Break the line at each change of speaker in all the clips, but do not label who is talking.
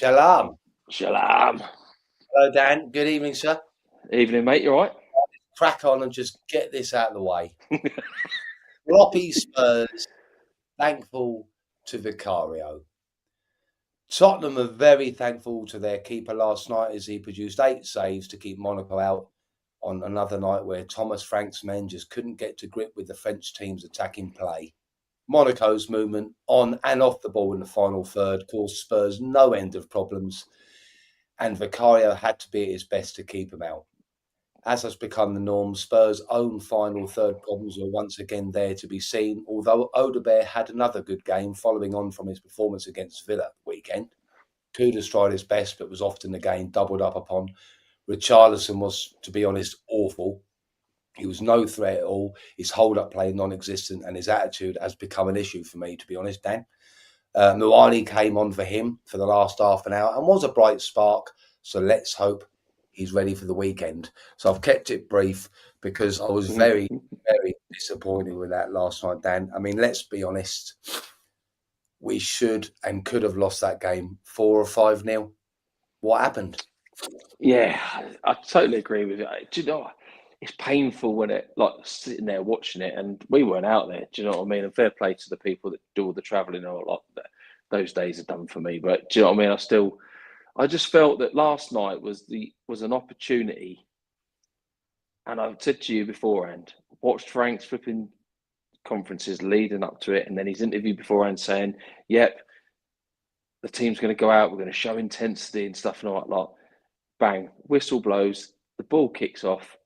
Shalom.
Shalom.
Hello, Dan. Good evening, sir.
Evening, mate. You all right?
Crack on and just get this out of the way. Floppy Spurs, thankful to Vicario. Tottenham are very thankful to their keeper last night as he produced 8 saves to keep Monaco out on another night where Thomas Frank's men just couldn't get to grip with the French team's attacking play. Monaco's movement on and off the ball in the final third caused Spurs no end of problems, and Vicario had to be at his best to keep him out. As has become the norm, Spurs' own final third problems were once again there to be seen, although Odegaard had another good game following on from his performance against Villa weekend. Kudus tried his best, but was often again doubled up upon. Richarlison was, to be honest, awful. He was no threat at all. His hold-up play non-existent, and his attitude has become an issue for me, to be honest, Dan. Muani came on for him for the last half an hour and was a bright spark, so let's hope he's ready for the weekend. So I've kept it brief because I was very, very disappointed with that last night, Dan. I mean, let's be honest. We should and could have lost that game 4 or 5-0. What happened?
Yeah, I totally agree with you. Do you know, it's painful when sitting there watching it, and we weren't out there. Do you know what I mean? And fair play to the people that do all the travelling a lot. Those days are done for me. But do you know what I mean? I just felt that last night was an opportunity, and I've said to you beforehand, watched Frank's flipping conferences leading up to it, and then his interview beforehand saying, "Yep, the team's going to go out, we're going to show intensity and stuff and all that lot." Bang, whistle blows, the ball kicks off.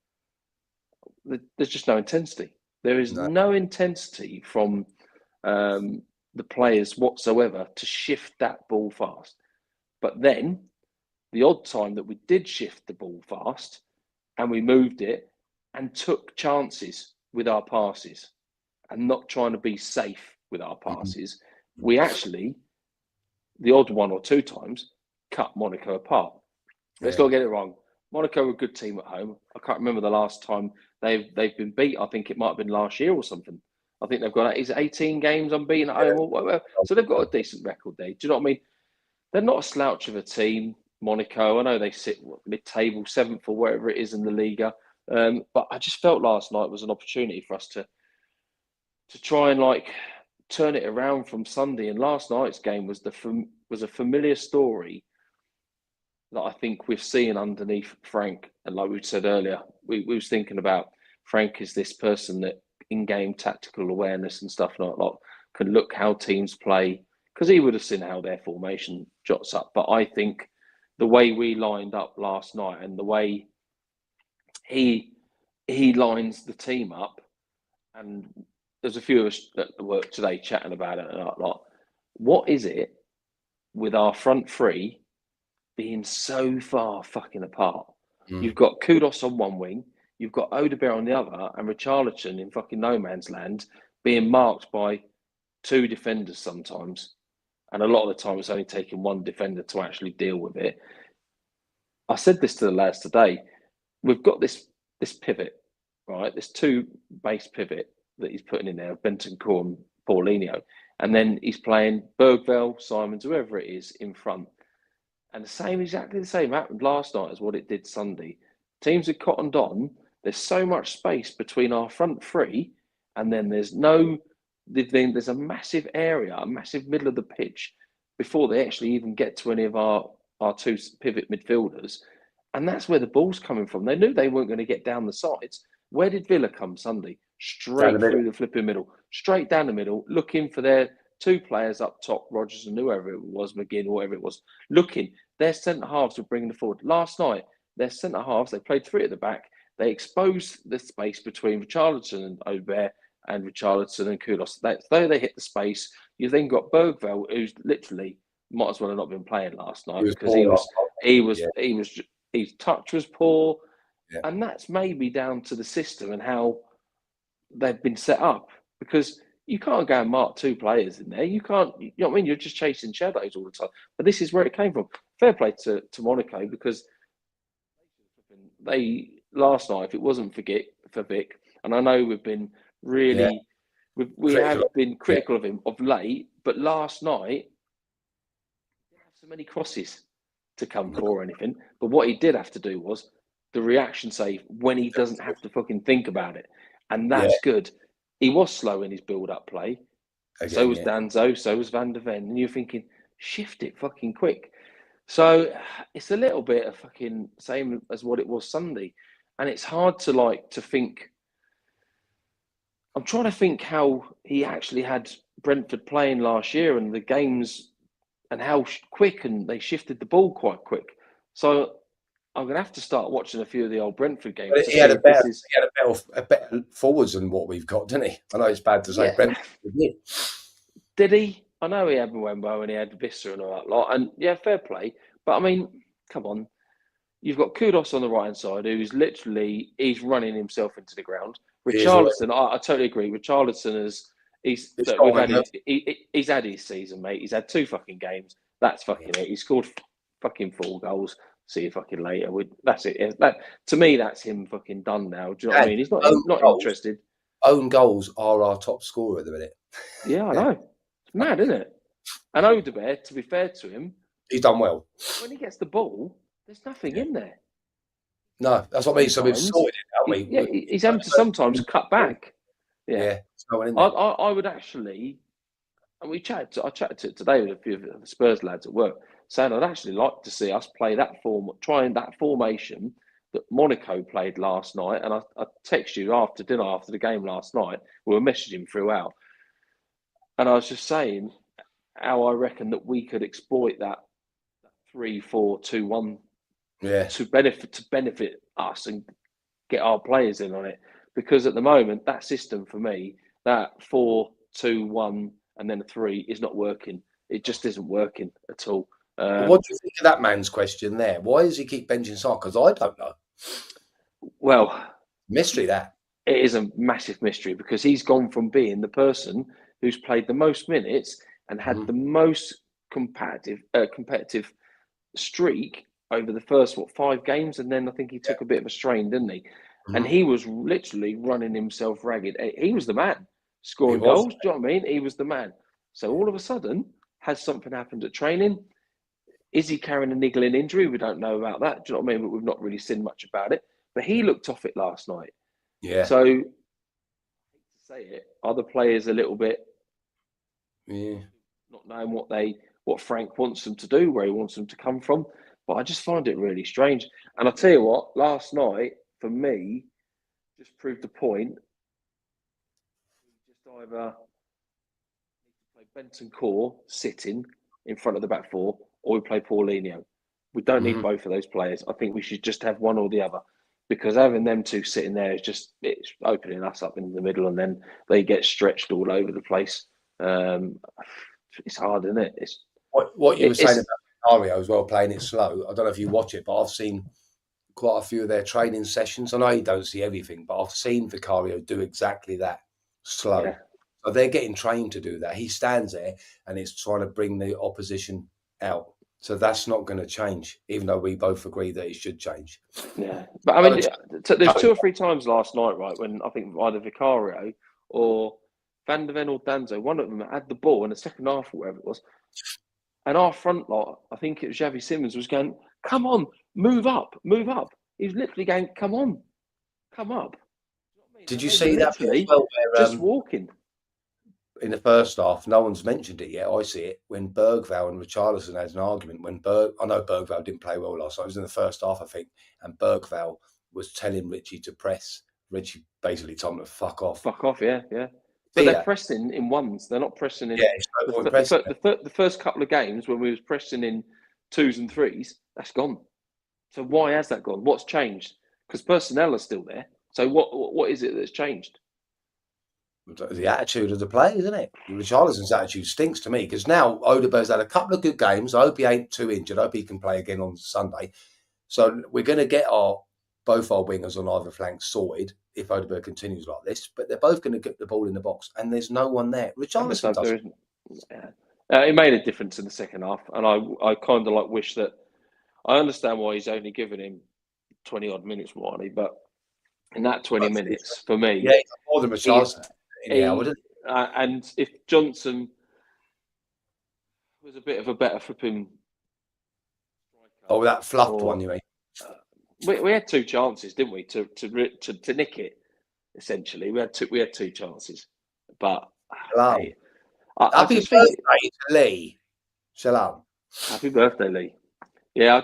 There's just no intensity. There is no intensity from the players whatsoever to shift that ball fast. But then, the odd time that we did shift the ball fast and we moved it and took chances with our passes and not trying to be safe with our passes, we actually, the odd 1 or 2 times, cut Monaco apart. Let's not get it wrong. Monaco are a good team at home. I can't remember the last time they've been beat. I think it might have been last year or something. I think they've got 18 games unbeaten at home or whatever. So they've got a decent record there. Do you know what I mean? They're not a slouch of a team, Monaco. I know they sit mid-table, 7th or wherever it is in the Liga. But I just felt last night was an opportunity for us to try and turn it around from Sunday. And last night's game was a familiar story that I think we've seen underneath Frank. And like we said earlier, we was thinking about Frank is this person that in-game tactical awareness and stuff like that can look how teams play, because he would have seen how their formation jots up. But I think the way we lined up last night and the way he lines the team up, and there's a few of us that work today chatting about it a lot. What is it with our front three being so far fucking apart? You've got Kudus on one wing, you've got Odegaard on the other, and Richarlison in fucking no man's land being marked by 2 defenders sometimes. And a lot of the time it's only taking 1 defender to actually deal with it. I said this to the lads today. We've got this pivot, right? This 2 base pivot that he's putting in there, Bentancur and Paulinho. And then he's playing Bergville, Simons, whoever it is, in front. And exactly the same happened last night as what it did Sunday. Teams have cottoned on. There's so much space between our front 3, and then there's a massive area, a massive middle of the pitch before they actually even get to any of our 2 pivot midfielders. And that's where the ball's coming from. They knew they weren't going to get down the sides. Where did Villa come Sunday? Straight through the flipping middle, straight down the middle, looking for their 2 players up top, Rodgers and whoever it was, McGinn, or whatever it was, looking. Their centre-halves were bringing the forward. Last night, their centre-halves, they played 3 at the back. They exposed the space between Richarlison and Odegaard and Richarlison and Kudus. Though they hit the space, you then got Bergville, who's literally might as well have not been playing last night because his touch was poor. Yeah. And that's maybe down to the system and how they've been set up, because you can't go and mark 2 players in there. You can't, you know what I mean? You're just chasing shadows all the time. But this is where it came from. Fair play to Monaco, because they last night, if it wasn't for Vic, and I know we've been really, we have been critical of him of late, but last night, he had so many crosses. to come for or anything. But what he did have to do was the reaction save when he doesn't have to fucking think about it. And that's good. He was slow in his build-up play.
Again,
so was Danzo, so was Van der Ven. And you're thinking, shift it fucking quick. So it's a little bit of fucking same as what it was Sunday. And it's hard to think. I'm trying to think how he actually had Brentford playing last year and the games and how quick, and they shifted the ball quite quick. So I'm going to have to start watching a few of the old Brentford games.
But he had a better forwards than what we've got, didn't he? I know it's bad to say Brentford did.
Did he? I know he had Mwembo and he had Visser and all that lot. And yeah, fair play. But I mean, come on. You've got Kudos on the right-hand side, who's literally, he's running himself into the ground. Richarlison, I totally agree. Richarlison he's had his season, mate. He's had 2 fucking games. That's fucking it. He scored fucking 4 goals. See you fucking later. That's it. To me, that's him fucking done now. Do you know what I mean? He's not interested.
Own goals are our top scorer at the minute.
Yeah, I know. It's mad, isn't it? And Odegaard, to be fair to him,
he's done well.
When he gets the ball, there's nothing in there.
No, that's what I mean. So we've sorted it, haven't we?
Yeah, he's having to sometimes cut back. Yeah. I would actually, and I chatted today with a few of the Spurs lads at work, saying I'd actually like to see us play trying that formation that Monaco played last night. And I texted you after dinner, after the game last night. We were messaging throughout. And I was just saying how I reckon that we could exploit that 3-4-2-1 to benefit us and get our players in on it. Because at the moment, that system for me, that 4-2-1 and then a 3 is not working. It just isn't working at all.
What do you think of that man's question there? Why does he keep benching Sark? Because I don't know.
Well,
mystery that.
It is a massive mystery because he's gone from being the person who's played the most minutes and had the most competitive streak over the first 5 games, and then I think he took a bit of a strain, didn't he? And he was literally running himself ragged. He was the man scoring goals. Do you know what I mean? He was the man. So all of a sudden, has something happened at training? Is he carrying a niggling injury? We don't know about that. Do you know what I mean? But we've not really seen much about it. But he looked off it last night.
Yeah.
So, I hate to say it, are the players a little bit not knowing what Frank wants them to do, where he wants them to come from? But I just find it really strange. And I'll tell you what, last night, for me, just proved the point. Just either play Benton Core sitting in front of the back 4, or we play Paulinho. We don't need both of those players. I think we should just have one or the other. Because having them 2 sitting there it's opening us up in the middle, and then they get stretched all over the place. It's hard, isn't it?
What you were saying about Vicario as well, playing it slow. I don't know if you watch it, but I've seen quite a few of their training sessions. I know you don't see everything, but I've seen Vicario do exactly that, slow. Yeah. So they're getting trained to do that. He stands there and it's trying to bring the opposition out. So that's not going to change, even though we both agree that it should change.
Yeah. But I mean, there's 2 or 3 times last night, right, when I think either Vicario or Van der Ven or Danzo, one of them had the ball in the second half or whatever it was. And our front lot, I think it was Xavi Simons, was going, come on, move up, move up. He was literally going, come on, come up.
Did you see that as well? Where,
just walking.
In the first half, no one's mentioned it yet. I see it when Bergvall and Richarlison had an argument. I know Bergvall didn't play well last night. It was in the first half, I think, and Bergvall was telling Richie to press. Richie basically told him to fuck off.
Fuck off, yeah. But they're pressing in ones. They're not pressing in.
Yeah, it's no point pressing.
The first couple of games when we was pressing in 2s and 3s, that's gone. So why has that gone? What's changed? Because personnel are still there. So what is it that's changed?
The attitude of the players, isn't it? Richarlison's attitude stinks to me because now Odegaard's had a couple of good games. I hope he ain't too injured. I hope he can play again on Sunday. So we're going to get both our wingers on either flank sorted if Odegaard continues like this. But they're both going to get the ball in the box, and there's no one there. Richarlison doesn't.
It made a difference in the second half, and I kind of wish that. I understand why he's only given him 20 odd minutes, Marnie, but in that 20 minutes for me,
more than Richarlison.
And if Johnson was a bit of a better flipping
Oh, that fluffed
Or
one, you mean?
we had 2 chances, didn't we, to nick it? Essentially, we had two chances, but
Shalom.
mate, I
Happy
just think
birthday to Lee. Shalom.
happy birthday, Lee. Yeah,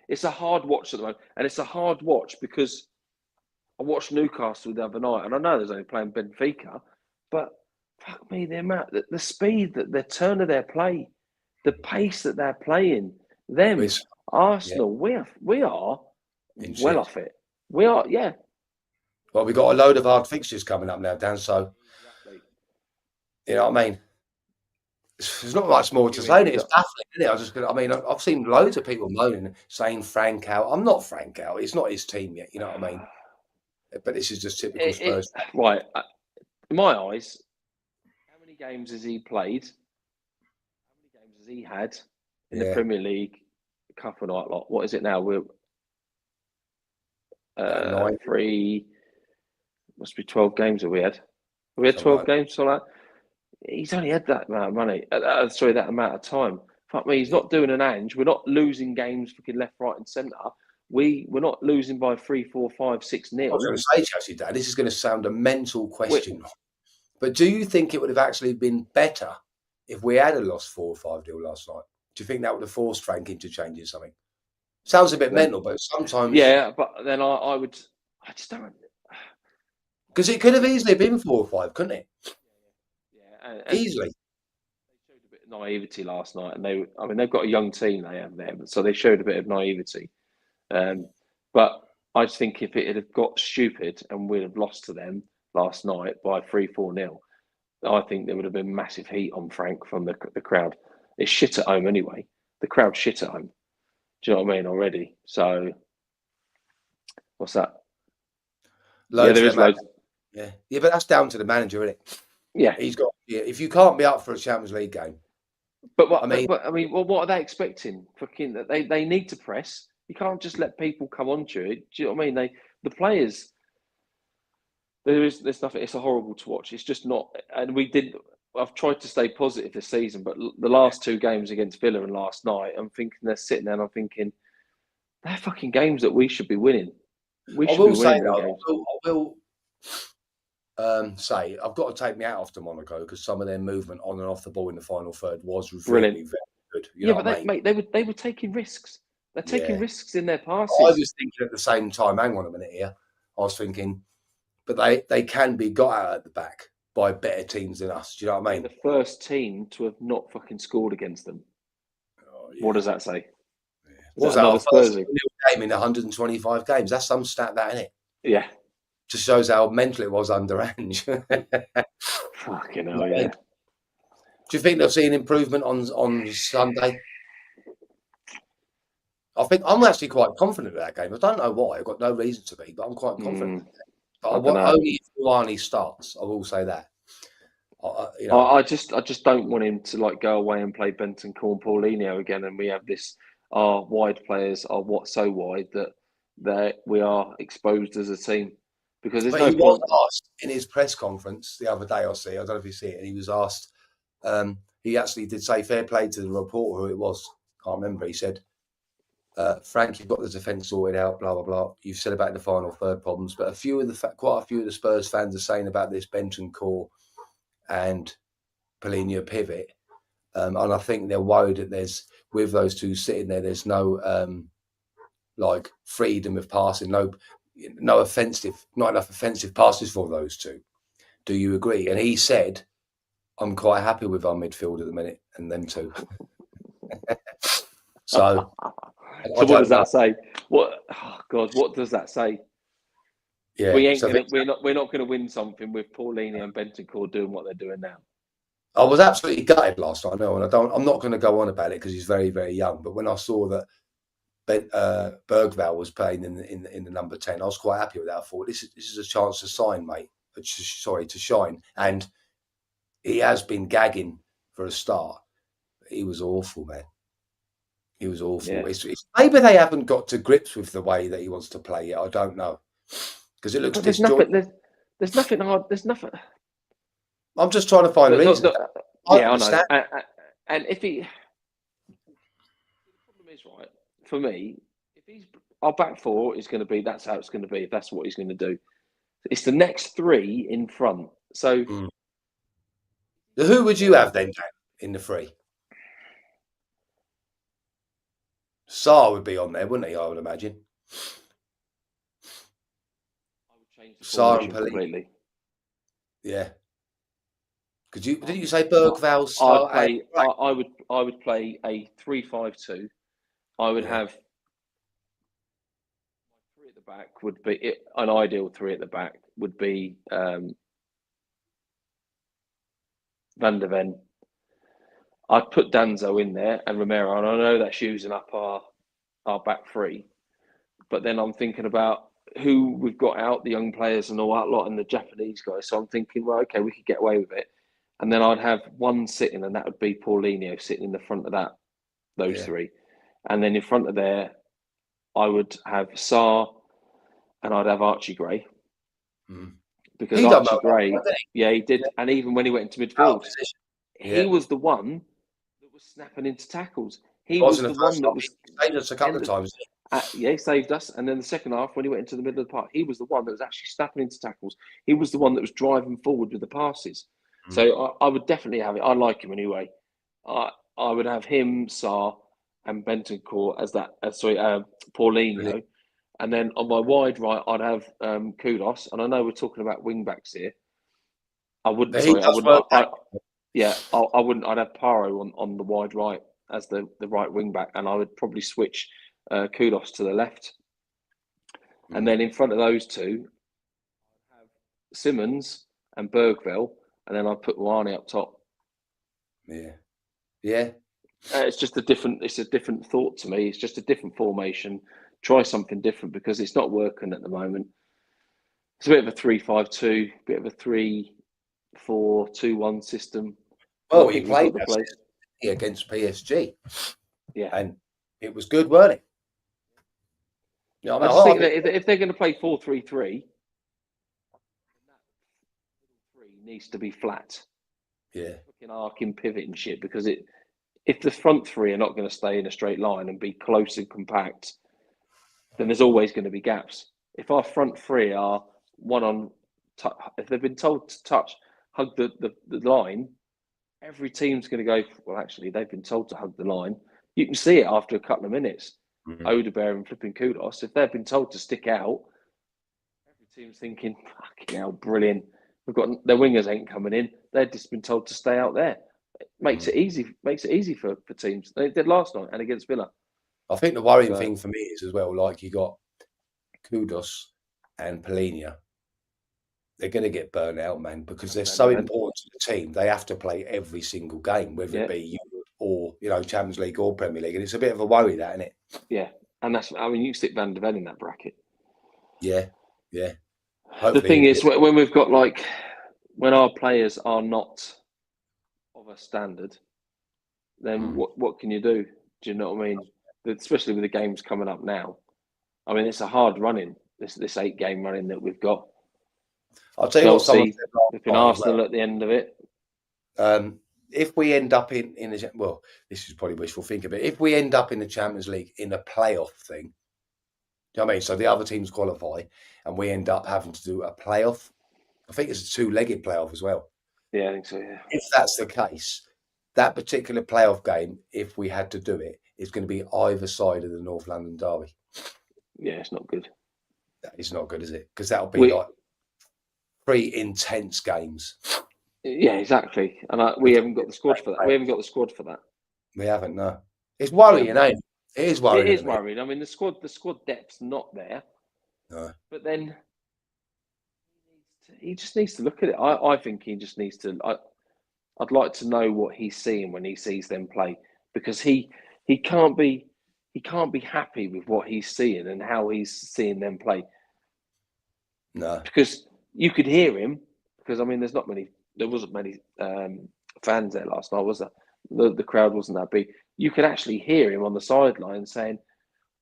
it's a hard watch at the moment, and it's a hard watch because I watched Newcastle the other night, and I know there's only playing Benfica, but fuck me, the speed, the turn of their play, the pace that they're playing, them Arsenal, we are well off it. We are, yeah.
Well, we've got a load of hard fixtures coming up now, Dan. So
Exactly.
you know what I mean. There's not much more to say. It's baffling, isn't it? I've seen loads of people moaning, saying Frank out. I'm not Frank out. It's not his team yet. You know what I mean? But this is just typical Spurs.
Right. In my eyes, how many games has he played? How many games has he had in the Premier League? Cup and night lot. What is it now? We're 3. Must be 12 games that we had. We had 12 games, so like he's only had that amount of money. That amount of time. Fuck me, he's not doing an Ange. We're not losing games fucking left, right, and centre. We're not losing by 3, 4, 5, 6-0.
I was going to say, Chelsea, Dad, this is going to sound a mental question, but do you think it would have actually been better if we had lost 4 or 5-0 last night? Do you think that would have forced Frank into changing something? Sounds a bit mental, but sometimes.
Yeah, but then I just don't.
Because it could have easily been 4 or 5, couldn't it?
Yeah,
easily.
They showed a bit of naivety last night, and they've got a young team they have there, so they showed a bit of naivety. But I just think if it had got stupid and we'd have lost to them last night by 3-4-0, I think there would have been massive heat on Frank from the crowd. It's shit at home anyway. The crowd's shit at home. Do you know what I mean already? So, what's that?
There is loads. Yeah, but that's down to the manager, isn't it?
Yeah,
he's got. Yeah, if you can't be up for a Champions League game,
but what are they expecting? Fucking, they need to press. You can't just let people come onto it. Do you know what I mean? The players. There's nothing. It's a horrible to watch. It's just not. And I've tried to stay positive this season, but the last 2 games against Villa and last night, I'm thinking they're sitting there and I'm thinking they're fucking games that we should be winning. I will say
I've got to take my hat off to Monaco because some of their movement on and off the ball in the final third was
brilliant,
very good.
They were taking risks. They're taking risks in their passes.
I was thinking at the same time. Hang on a minute here. I was thinking, but they can be got out at the back by better teams than us. Do you know what I mean?
The first team to have not fucking scored against them. Oh, yeah. What does that say?
Yeah. What was that our first game in 125 games? That's some stat, that, isn't it?
Yeah.
Just shows how mental it was under Ange.
Fucking hell, yeah.
Do you think they'll see an improvement on Sunday? I think I'm actually quite confident of that game. I don't know why. I've got no reason to be, but I'm quite confident. But only if Rouhani starts. I will say that.
I just don't want him to go away and play Bentancur and Paulinho again, and we have this. Our wide players are so wide that we are exposed as a team. Because there's no point.
Was asked in his press conference the other day. I don't know if you see it, and he was asked. He actually did say fair play to the reporter who it was. Can't remember. He said, "Frank, you've got the defence sorted out. Blah blah blah. You've said about the final third problems, but quite a few of the Spurs fans are saying about this Bentancur and Paulinho pivot, and I think they're worried that with those two sitting there, there's no freedom of passing, not enough offensive passes for those two. Do you agree?" And he said, "I'm quite happy with our midfield at the minute and them two." So
what does that say? What does that say?
Yeah,
we're not going to win something with Paulinho and Bentancur doing what they're doing now.
I was absolutely gutted last night. No, and I'm not going to go on about it because he's very, very young. But when I saw that Bergvall was playing in the number 10, I was quite happy with that. I thought this is a chance to shine, mate. To shine. And he has been gagging for a start. He was awful, man. He was awful. Yeah. Maybe they haven't got to grips with the way that he wants to play yet. I don't know. Because it looks disjointed.
There's nothing hard. There's nothing.
I'm just trying to find a reason.
I know. And if he... The problem is, right, for me, if he's our back four is going to be, that's how it's going to be. If that's what he's going to do, it's the next three in front. So
who would you have then, Dan, in the three? Sarr would be on there, wouldn't he? I would imagine.
I would change the
Sarr and
formation completely.
Yeah. Didn't you say Bergvall,
I'd
Sarr?
play. I would play a 3-5-2. I would have three at the back. Would be an ideal three at the back. Would be Van der Ven. I'd put Danzo in there and Romero, and I know that's using up our back three, but then I'm thinking about who we've got out, the young players and all that lot, and the Japanese guys. So I'm thinking, well, okay, we could get away with it. And then I'd have one sitting, and that would be Paulinho sitting in the front of those three. And then in front of there, I would have Sarr, and I'd have Archie Gray. Because Archie Gray, he did. And even when he went into midfield, he was the one that was snapping into tackles. He was the one that was
saved us a couple of times.
He saved us. And then the second half, when he went into the middle of the park, he was the one that was actually snapping into tackles. He was the one that was driving forward with the passes. So I would definitely have it. I like him anyway. I would have him, Sarr, and Bentancur as that. Paulinho. And then on my wide right, I'd have Kudos. And I know we're talking about wing backs here. I wouldn't. I wouldn't. I'd have Paro on the wide right as the right wing back, and I would probably switch Kudos to the left. And then in front of those two, I'd have Simmons and Bergvall, and then I'd put Rouhani up top.
Yeah.
It's just a different thought to me. It's just a different formation. Try something different because it's not working at the moment. It's a bit of a 3-5-2, bit of a 3-4-2-1 system.
Well, he played against PSG.
Yeah.
And it was good, weren't it?
I just think that if they're going to play 4-3-3, that needs to be flat.
Yeah.
Fucking arcing, pivoting shit, because if the front three are not going to stay in a straight line and be close and compact, then there's always going to be gaps. If our front three are if they've been told to hug the line, every team's going to go, well, actually, they've been told to hug the line. You can see it after a couple of minutes. Odegaard and flipping Kudos, if they've been told to stick out, every team's thinking, fucking hell, brilliant. We've got their wingers ain't coming in. They've just been told to stay out there. It makes it easy. Makes it easy for teams. They did last night and against Villa.
I think the worrying thing for me is as well, like you got Kudos and Paulinho. They're going to get burnt out, man, because they're so important to the team. They have to play every single game, whether it be Europe or Champions League or Premier League, and it's a bit of a worry, that, isn't it?
Yeah, and that's. I mean, you stick Van der Ven in that bracket.
Yeah.
Hopefully the thing is, when we've got when our players are not of a standard, then what can you do? Do you know what I mean? Especially with the games coming up now. I mean, it's a hard running. This 8-game running that we've got.
I'll tell you what,
flipping Arsenal at the end of it.
If we end up in this is probably wishful thinking, but if we end up in the Champions League in a playoff thing, do you know what I mean? So the other teams qualify and we end up having to do a playoff. I think it's a 2-legged playoff as well.
Yeah, I think so, yeah.
If that's the case, that particular playoff game, if we had to do it, is going to be either side of the North London derby.
Yeah, it's not good.
That is not good, is it? Because that'll be 3 intense games.
Yeah, exactly. And we haven't got the squad for that. We
haven't, no. It's worrying, ain't it? It is worrying.
It is worrying. I mean, the squad depth's not there.
No.
But then he just needs to look at it. I think he just needs to. I'd like to know what he's seeing when he sees them play, because he can't be happy with what he's seeing and how he's seeing them play.
No,
because you could hear him. Because I mean, there wasn't many fans there last night, was there? The crowd wasn't that big. You could actually hear him on the sideline saying,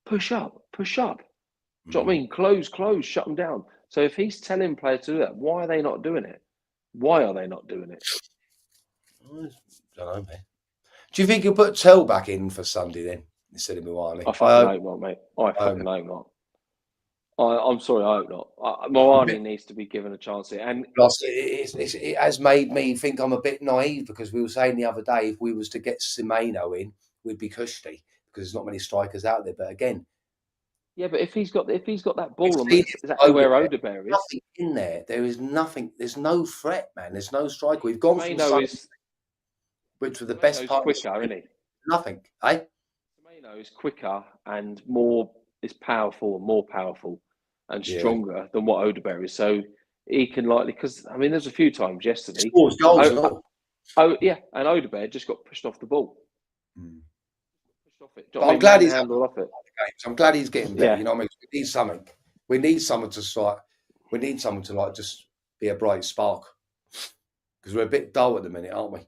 "Push up, push up." Do you know what I mean? Close, shut them down. So if he's telling players to do that, why are they not doing it? Why are they not doing it?
I don't know, man. Do you think he'll put Tell back in for Sunday then? instead of Milani.
I fucking hope not, mate. I fucking hope not. I'm sorry, I hope not. Milani needs to be given a chance here. And
it has made me think I'm a bit naive because we were saying the other day if we was to get Semenyo in, we'd be cushy because there's not many strikers out there. But again,
yeah, but if he's got that ball on,
seen
that's exactly where Odebear is.
nothing in there. There is nothing. There's no threat, man. There's no striker. We've gone from Sunday, which were the best part.
Quicker, isn't he?
Nothing, eh?
Semenyo is quicker and more powerful and stronger than what Odebear is. So he can likely, because I mean, there's a few times yesterday.
Scores goals and all.
Oh yeah, and Odebear just got pushed off the ball. Pushed off it.
But I'm glad he's
handled off it.
I'm glad he's getting better.
Yeah.
You know what I mean? We need something. We need someone to start. We need someone to like just be a bright spark because we're a bit dull at the minute, aren't we?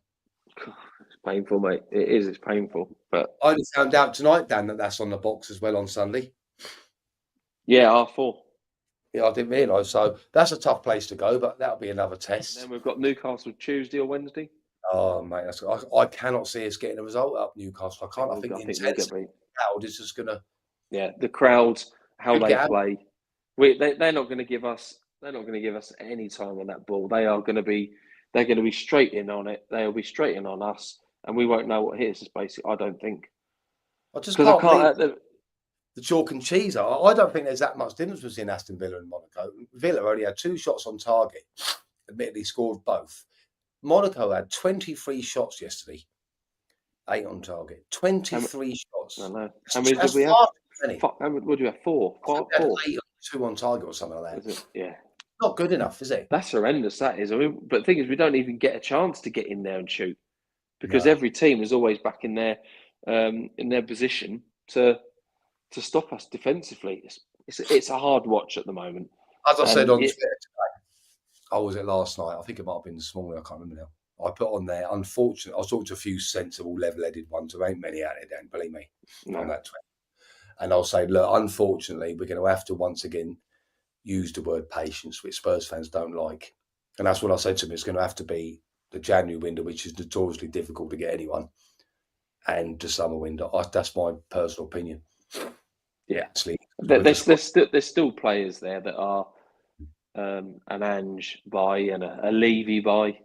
It's painful, mate. It is. It's painful. But
I only found out tonight, Dan, that that's on the box as well on Sunday.
Yeah, R4.
Yeah, I didn't realise. So that's a tough place to go, but that'll be another test.
And then we've got Newcastle Tuesday or Wednesday.
Oh, mate, I cannot see us getting a result up Newcastle. I can't. I think the intensity crowd is just going to.
Yeah, the crowds, how they play. They're not going to give us. They're not going to give us any time on that ball. They're going to be straight in on it. They'll be straight in on us, and we won't know what hits us. Basically, I don't think.
I just can't believe the chalk and cheese. I don't think there's that much difference between Aston Villa and Monaco. Villa only had 2 shots on target. Admittedly, scored both. Monaco had 23 shots yesterday. 8 on target. 23 shots.
I know. How many did we have? What do you have? 4? 4?
8 2 on target or something like that.
Is it? Yeah.
Not good enough, is it?
That's horrendous, that is. I mean, but the thing is, we don't even get a chance to get in there and shoot because every team is always back in their position to stop us defensively. It's a hard watch at the moment.
As I said on Twitter today, was it last night? I think it might have been this morning. I can't remember now. I put on there, unfortunately, I was talking to a few sensible, level-headed ones. There ain't many out there, Dan, believe me, on that Twitter. And I'll say, look, unfortunately, we're going to have to once again use the word patience, which Spurs fans don't like. And that's what I said to them. It's going to have to be the January window, which is notoriously difficult to get anyone, and the summer window. That's my personal opinion.
Yeah. Actually, there's still players there that are an Ange buy and a Levy buy.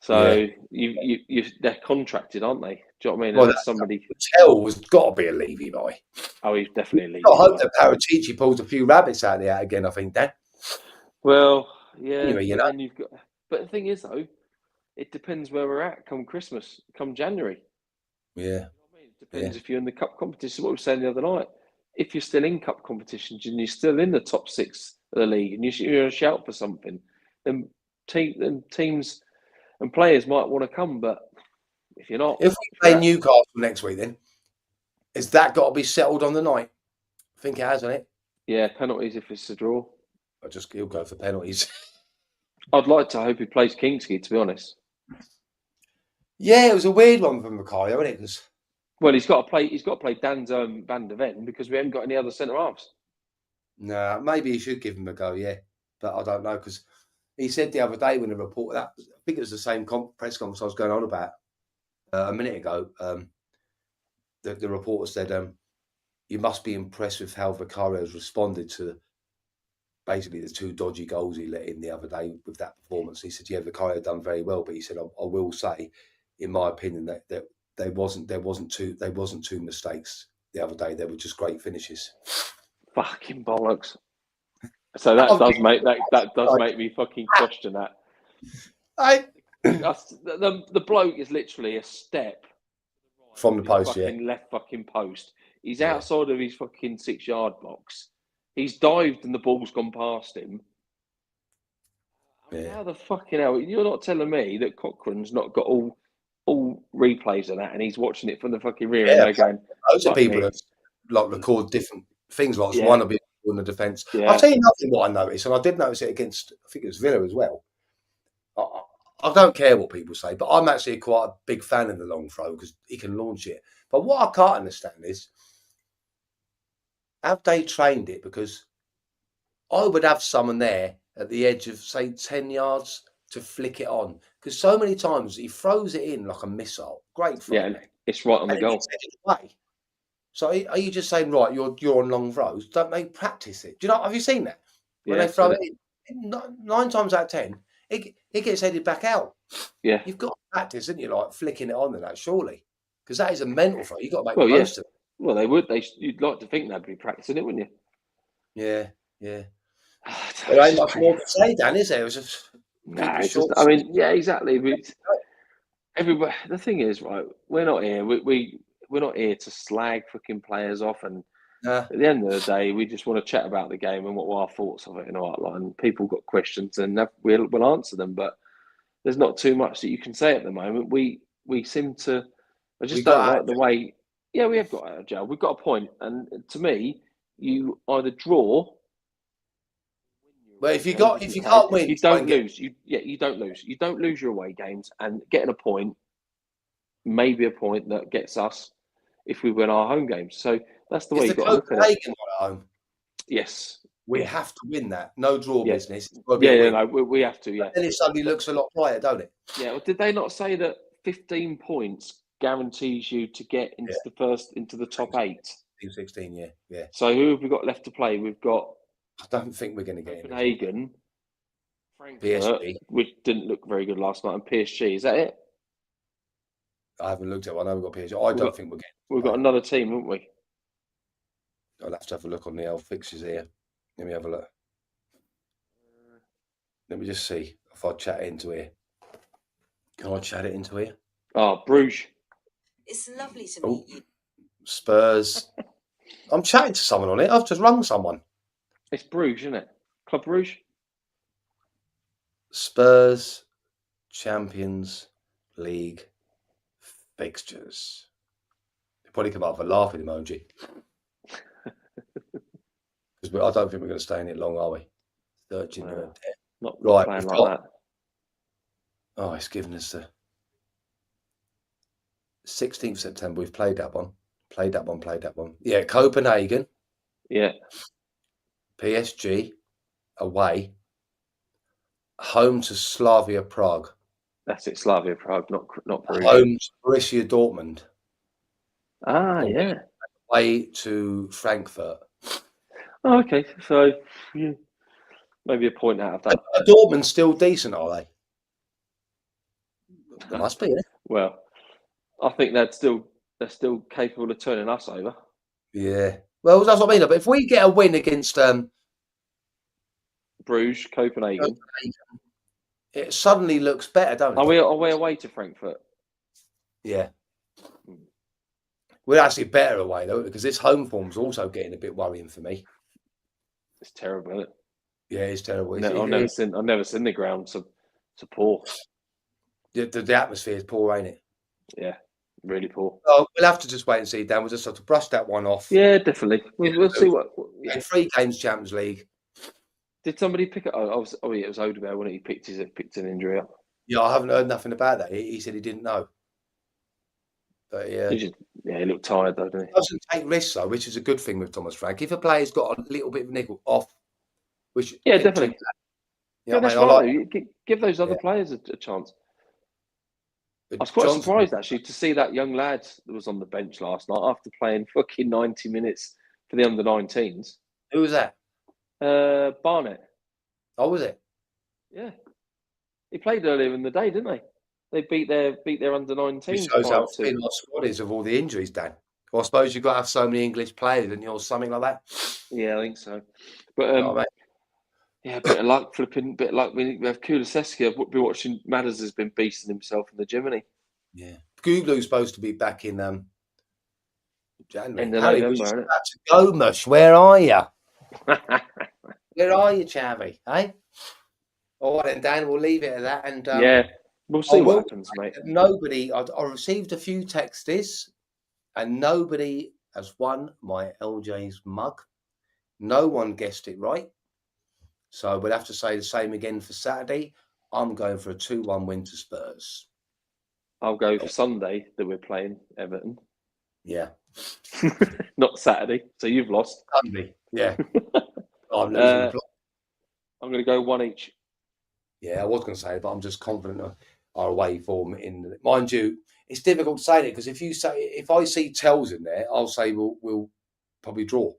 So they're contracted, aren't they? Do you know what I mean?
Well,
somebody.
Patel was got to be a Levy buy.
Oh, he's definitely a Levy.
I hope that Paratici pulls a few rabbits out there again. I think, Dan.
Well, yeah.
Anyway, you know.
But the thing is, though, it depends where we're at come Christmas, come January.
Yeah.
You know what I mean? It depends if you're in the cup competition. What we were saying the other night. If you're still in cup competitions and you're still in the top 6 of the league and you're going to shout for something, then teams and players might want to come. But if you're not,
if we play Newcastle next week, then has that got to be settled on the night? I think it has, hasn't it?
Yeah, penalties if it's a draw.
He'll go for penalties.
I'd like to hope he plays Kingsley, to be honest.
Yeah, it was a weird one from Vicario, wasn't it?
Well, he's got to play Danzo Van der Ven because we haven't got any other centre halves.
No, maybe he should give him a go, yeah. But I don't know because he said the other day when the report that I think it was the same press conference I was going on about a minute ago. The reporter said, "You must be impressed with how Vicario has responded to basically the 2 dodgy goals he let in the other day with that performance." He said, "Yeah, Vicario done very well," but he said, "I will say, in my opinion, that there wasn't 2 mistakes the other day. They were just great finishes."
Fucking bollocks. So that does make me fucking question that. The bloke is literally a step
from the post,
left fucking post. He's outside of his fucking 6-yard box. He's dived and the ball's gone past him. How the fucking hell? You're not telling me that Cochrane's not got all replays of that and he's watching it from the fucking rear and they're going.
Loads of people that record different things. Like one of it in the defence. I'll tell you nothing what I noticed, and I did notice it against, I think it was Villa as well. I don't care what people say, but I'm actually quite a big fan of the long throw because he can launch it. But what I can't understand is, have they trained it? Because I would have someone there at the edge of, say, 10 yards to flick it on. Because so many times he throws it in like a missile. Great throw.
Yeah, it's right on the goal.
So are you just saying, right, you're on long throws? Don't they practice it? Do you know? Have you seen that? When
Yeah,
they
I've
throw
seen
it
it.
in, 9 times out of 10, it gets headed back out.
Yeah.
You've got to practice, haven't you? Like flicking it on and that, surely. Because that is a mental throw. You've got to make
Well,
the
yeah.
most of it.
Well, they would. You'd like to think they'd be practicing it, wouldn't you?
Yeah, yeah. There
It's
ain't
just
much more to say, Dan, is there? It was just keep
nah,
it
it's just.
short.
I mean, yeah, exactly. But everybody. The thing is, right? We're not here. We're not here to slag fucking players off. And
Nah,
at the end of the day, we just want to chat about the game and what were our thoughts of it and all that. And people got questions, and we'll answer them. But there's not too much that you can say at the moment. We seem to. I
we
just don't
got out.
like the way. Yeah, we have got out of jail. We've got a point, and to me, you either draw.
But
Away
if you
games
got
if
if
you
you
can.
can't win,
You
try
don't
and get.
lose. You don't lose. You don't lose your away games, and getting a point, maybe a point that gets us if we win our home games. So that's the way
It's
you
the
got to look at it.
Copenhagen one at home.
Yes.
We
Yeah.
have to win that. No draw
Yeah.
business. It's got to be
Yeah.
a
Yeah.
win.
No, we have to. Yeah.
Then it suddenly looks a lot brighter, don't it?
Yeah. Well, did they not say that 15 points guarantees you to get
Yeah.
into the top 8?
16, yeah, yeah.
So who have we got left to play? We've got
I don't think we're going to get in the top 8.
Copenhagen, Frankfurt,
PSG.
which didn't look very good last night, and PSG. Is that it?
I haven't looked at one. I know we've got PSG. I don't think we're
We've
getting.
got another team, haven't we?
I'll have to have a look on the old fixtures here. Let me have a look. Let me just see if I chat it into here. Can I chat it into here?
Oh, Bruges.
It's lovely to meet you.
Spurs. I'm chatting to someone on it. I've just rung someone.
It's Bruges, isn't it? Club Bruges.
Spurs Champions League fixtures. They probably come up with a laughing emoji. Because I don't think we're going to stay in it long, are we? Searching
No, not
right,
playing
we've
like
got-
that.
Oh, it's given us the 16th September. We've played that one. Played that one. Yeah, Copenhagen,
Yeah,
PSG, away, home to Slavia Prague,
that's it. Slavia Prague, not Bruges.
home to Borussia Dortmund,
Ah,
away,
yeah.
away to Frankfurt.
Oh, okay. So yeah, maybe a point out of that.
Are Dortmund still decent, are they? They must be, yeah.
Well, I think they're still capable of turning us over.
Yeah. Well, that's what I mean. But if we get a win against
Bruges, Copenhagen.
it suddenly looks better, don't it?
Are we away to Frankfurt?
Yeah. We're actually better away though, because this home form's also getting a bit worrying for me.
It's terrible, isn't it?
Yeah, it's terrible.
No, I've never seen the ground so poor.
The atmosphere is poor, ain't it?
Yeah, really poor.
Oh, we'll have to just wait and see, Dan. We'll just have to brush that one off.
Yeah, definitely. We'll see what. Yeah.
And 3 games Champions League.
Did somebody pick it? Yeah, it was Odegaard when he picked an injury up.
Yeah, I haven't heard nothing about that. He said he didn't know. But yeah,
He looked tired though, didn't he?
Doesn't take risks though, which is a good thing with Thomas Frank. If a player's got a little bit of niggle off, which
Yeah, definitely.
Yeah,
that's
I mean,
right. Like, give those other players a chance. I was quite surprised actually to see that young lad that was on the bench last night after playing fucking 90 minutes for the under-19s.
Who was that?
Barnett.
Oh, was it?
Yeah, he played earlier in the day, didn't they? They beat their under-19s.
It shows how thin our squad is of all the injuries, Dan. Well, I suppose you've got to have so many English players, and you're something like that.
Yeah, I think so. But yeah, bit of luck, flipping. Bit of luck. We have Kulusevski. I've been watching. Madders has been beasting himself in the Jiminy.
Yeah, Googlu's supposed to be back in January.
End of
Harry
November,
was just
isn't it?
about to go, Mush. Where are you? Where are you, Chavy? Hey. All right, then, Dan. We'll leave it at that. And
yeah, we'll see what happens, mate.
Nobody. I received a few texts, and nobody has won my LJ's mug. No one guessed it right. So we'll have to say the same again for Saturday. I'm going for a 2-1 win to Spurs.
I'll go for Sunday that we're playing Everton.
Yeah.
Not Saturday. So you've lost.
Sunday. Yeah. I'm losing.
I'm going to go 1 each.
Yeah, I was going to say, but I'm just confident of our away form. Mind you, it's difficult to say that because if I see Tells in there, I'll say we'll probably draw.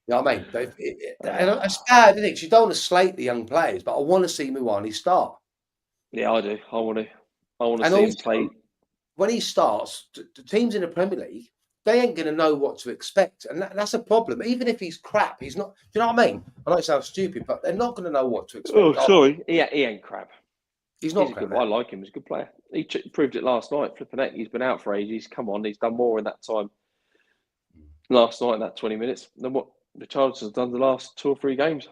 You know what I mean? And it's bad, isn't it? 'Cause you don't want to slate the young players, but I want to see Muani start.
Yeah, I do. I want to
And
see him
also,
play.
when he starts, the teams in the Premier League, they ain't going to know what to expect. And that's a problem. Even if he's crap, he's not. Do you know what I mean? I know it sounds stupid, but they're not going to know what to expect.
Oh, sorry. He ain't crap.
He's not
He's
crap.
good. I like him. He's a good player. He proved it last night. Flipping heck, he's been out for ages. Come on, he's done more in that time last night in that 20 minutes than what Richarlison's done the last 2 or 3 games.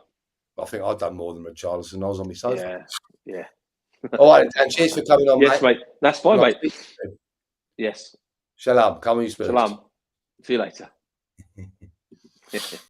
I think I've done more than Richarlison. I was on my sofa.
Yeah.
All right, Dan, cheers for coming on,
yes, mate. That's fine, mate. Yes.
Shalom. Come on, you Spurs.
Shalom. See you later.